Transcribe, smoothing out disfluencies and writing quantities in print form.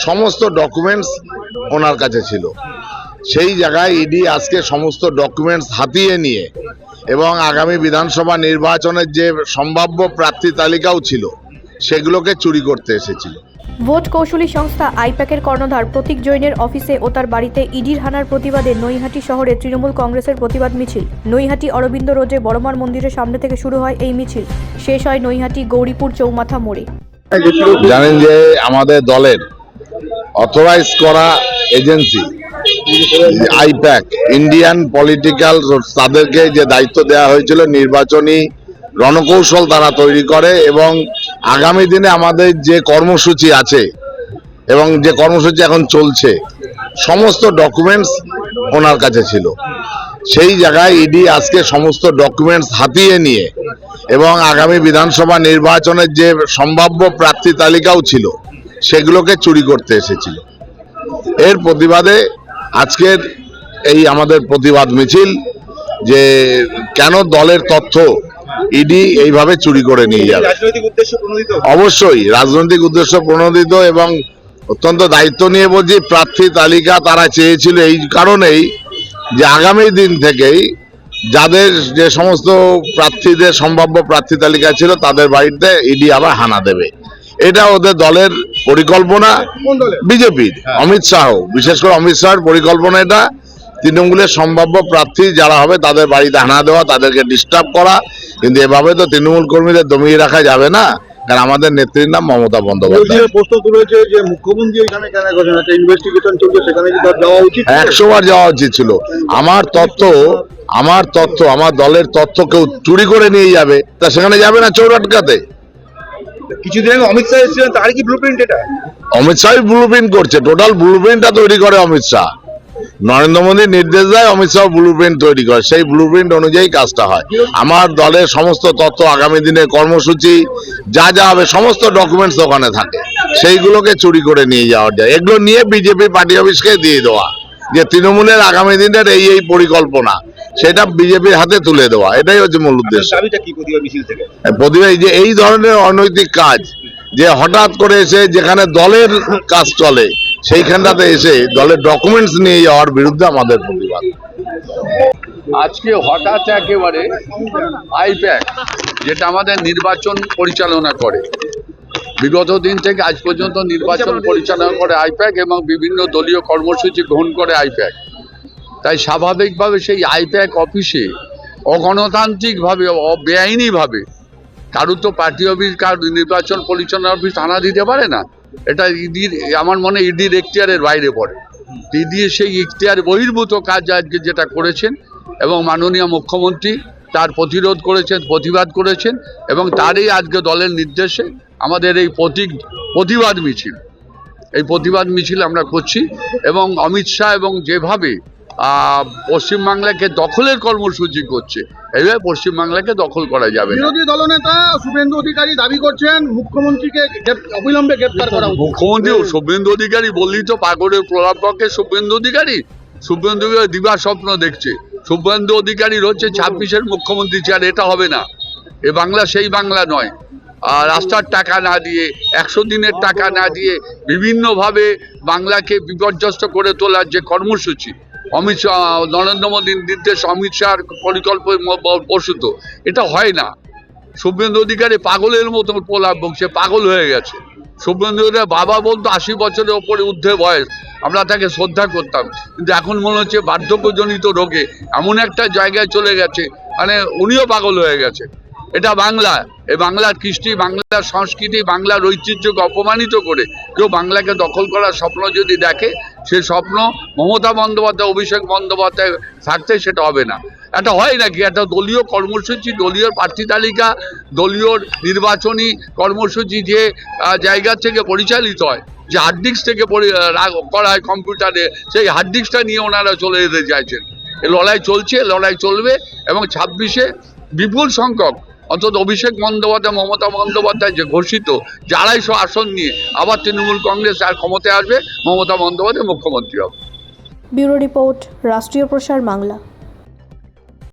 সমস্ত ডকুমেন্টস ওনার কাছে ছিল। সেই জায়গায় ইডি আজকে সমস্ত ডকুমেন্টস হাতিয়ে নিয়ে এবং আগামী বিধানসভা নির্বাচনের যে সম্ভাব্য প্রার্থী তালিকাও ছিল সেগুলোকে চুরি করতে এসেছিল। ভোট কৌশলী সংস্থা আইপ্যাকের কর্ণধার প্রতীক জৈনের অফিসে ও তার বাড়িতে ইডির হানার প্রতিবাদে নৈহাটি শহরে তৃণমূল কংগ্রেসের প্রতিবাদ মিছিল। নৈহাটি অরবিন্দ রোডে বড়মার মন্দিরের সামনে থেকে শুরু হয় এই মিছিল, শেষ হয় নৈহাটি গৌরীপুর চৌমাথা মোড়ে। জানেন যে আমাদের দলের অথরাইজ করা এজেন্সি আইপ্যাক, ইন্ডিয়ান পলিটিক্যাল, তাদেরকে যে দায়িত্ব দেওয়া হয়েছিল নির্বাচনী রণকৌশল তারা তৈরি করে এবং আগামী দিনে আমাদের যে কর্মসূচি আছে এবং যে কর্মসূচি এখন চলছে সমস্ত ডকুমেন্টস ওনার কাছে ছিল। সেই জায়গায় ইডি আজকে সমস্ত ডকুমেন্টস হাতিয়ে নিয়ে এবং আগামী বিধানসভা নির্বাচনের যে সম্ভাব্য প্রার্থী তালিকাও ছিল সেগুলোকে চুরি করতে এসেছিল। এর প্রতিবাদে আজকের এই আমাদের প্রতিবাদ মিছিল, যে কেন দলের তথ্য ইডি এইভাবে চুরি করে নিয়ে যাবে। অবশ্যই রাজনৈতিক উদ্দেশ্য প্রণোদিত এবং অত্যন্ত দায়িত্ব নিয়ে বলছি। প্রার্থী তালিকা তারা চেয়েছিল এই কারণেই যে আগামী দিন থেকেই যাদের যে সমস্ত প্রার্থীদের সম্ভাব্য প্রার্থী তালিকা ছিল তাদের বাড়িতে ইডি আবার হানা দেবে। এটা ওদের দলের পরিকল্পনা, বিজেপির অমিত শাহ, বিশেষ করে অমিত শাহের পরিকল্পনা। এটা তৃণমূলের সম্ভাব্য প্রার্থী যারা হবে তাদের বাড়িতে হানা দেওয়া, তাদেরকে ডিস্টার্ব করা। কিন্তু এভাবে তো তৃণমূল কর্মীদের দমিয়ে রাখা যাবে না, কারণ আমাদের নেত্রীর নাম মমতা বন্দ্যোপাধ্যায়। প্রশ্ন তুলেছে যে মুখ্যমন্ত্রী এখানে কেন করেন, একটা ইনভেস্টিগেশন চলছে, সেখানে কি তার যাওয়া উচিত? 100 বার যাওয়া উচিত ছিল। আমার তথ্য আমার দলের তথ্য কেউ চুরি করে নিয়ে যাবে, তা সেখানে যাবে না চোর আটকাতে? কিছুদিন আগে অমিত শাহ এসেছিলেন, তার কি ব্লুপ্রিন্ট? এটা অমিত শাহ ব্লুপ্রিন্ট করছে, টোটাল ব্লুপ্রিন্টটা তৈরি করে অমিত শাহ। নরেন্দ্র মোদী নির্দেশ দেয়, অমিত শাহ ব্লুপ্রিন্ট তৈরি করে, সেই ব্লুপ্রিন্ট অনুযায়ী কাজটা হয়। আমার দলের সমস্ত তথ্য, আগামী দিনের কর্মসূচি যা যা হবে সমস্ত ডকুমেন্টস ওখানে থাকে, সেইগুলোকে চুরি করে নিয়ে যাওয়া যায়। এগুলো নিয়ে বিজেপি পার্টি অফিসকে দিয়ে দেওয়া, যে তৃণমূলের আগামী দিনের এই পরিকল্পনা, সেটা বিজেপির হাতে তুলে দেওয়া, এটাই হচ্ছে মূল উদ্দেশ্য। প্রতিবাদ যে এই ধরনের অনৈতিক কাজ, যে হঠাৎ করে এসে যেখানে দলের কাজ চলে সেইখানটাতে এসে দলের ডকুমেন্টস নিয়ে যাওয়ার বিরুদ্ধে আমাদের প্রতিবাদ। আজকে হঠাৎ একেবারে আইপ্যাক, যেটা আমাদের নির্বাচন পরিচালনা করে, বিগত দিন থেকে আজ পর্যন্ত নির্বাচন পরিচালনা করে আইপ্যাক এবং বিভিন্ন দলীয় কর্মসূচি গ্রহণ করে আইপ্যাক। তাই স্বাভাবিকভাবে সেই আইপ্যাক অফিসে অগণতান্ত্রিকভাবে, বেআইনিভাবে কারুর তো পার্টি অফিস, কারুর নির্বাচন পরিচালনা অফিস হানা দিতে পারে না। এটা ইডির, আমার মনে ইডির এখতিয়ারের বাইরে পড়ে। ইডি সেই এখতিয়ার বহির্ভূত কাজ আজকে যেটা করেছেন এবং মাননীয় মুখ্যমন্ত্রী তার প্রতিরোধ করেছেন, প্রতিবাদ করেছেন এবং তারই আজকে দলের নির্দেশে আমাদের এই প্রতিবাদ মিছিল আমরা করছি। এবং অমিত শাহ এবং যেভাবে পশ্চিমবাংলাকে দখলের কর্মসূচি করছে, এইভাবে পশ্চিমবাংলাকে দখল করা যাবে। বিরোধী দলনেতা শুভেন্দু অধিকারী দাবি করছেন মুখ্যমন্ত্রীকে অবিলম্বে গ্রেফতার করা উচিত। মুখ্যমন্ত্রী শুভেন্দু অধিকারী বললেই তো পাগলের প্রলাপ পক্ষে শুভেন্দু অধিকারী দিবা স্বপ্ন দেখছে। শুভেন্দু অধিকারীর হচ্ছে 26-এর মুখ্যমন্ত্রী চেয়ার, এটা হবে না। এ বাংলা সেই বাংলা নয়। রাস্তার টাকা না দিয়ে, 100 দিনের টাকা না দিয়ে বিভিন্নভাবে বাংলাকে বিপর্যস্ত করে তোলার যে কর্মসূচি, অমিত শাহ, নরেন্দ্র মোদীর নির্দেশ, অমিত শাহর পরিকল্পনা প্রসূত, এটা হয় না। শুভেন্দু অধিকারী পাগলের মতো প্রলাপ বকছে, পাগল হয়ে গেছে। শুভেন্দু অধিকারী বাবা বলতো 80 বছরের ওপরে ঊর্ধ্বে বয়স, আমরা তাকে শ্রদ্ধা করতাম, কিন্তু এখন মনে হচ্ছে বার্ধক্যজনিত রোগে এমন একটা জায়গায় চলে গেছে, মানে উনিও পাগল হয়ে গেছে। এটা বাংলা, এই বাংলার কৃষ্টি, বাংলার সংস্কৃতি, বাংলার ঐতিহ্যকে অপমানিত করে কেউ বাংলাকে দখল করার স্বপ্ন যদি দেখে, সে স্বপ্ন মমতা বন্দ্যোপাধ্যায়, অভিষেক বন্দ্যোপাধ্যায় থাকতে সেটা হবে না। এটা হয় নাকি? একটা দলীয় কর্মসূচি, দলীয় প্রার্থী তালিকা, দলীয় নির্বাচনী কর্মসূচি যে জায়গা থেকে পরিচালিত হয়, যে হার্ড ডিস্ক থেকে করা হয় কম্পিউটারে, সেই হার্ড ডিস্কটা নিয়ে ওনারা চলে যেতে চাইছেন। এই লড়াই চলছে, লড়াই চলবে এবং 26-এ বিপুল সংখ্যক, অন্তত অভিষেক বন্দ্যোপাধ্যায়, মমতা বন্দ্যোপাধ্যায় যে ঘোষিত যে 250 আসন নিয়ে আবার তৃণমূল কংগ্রেস আর ক্ষমতায় আসবে, মমতা বন্দ্যোপাধ্যায় মুখ্যমন্ত্রী হবে। ব্যুরো রিপোর্ট, রাষ্ট্রীয় প্রসার বাংলা।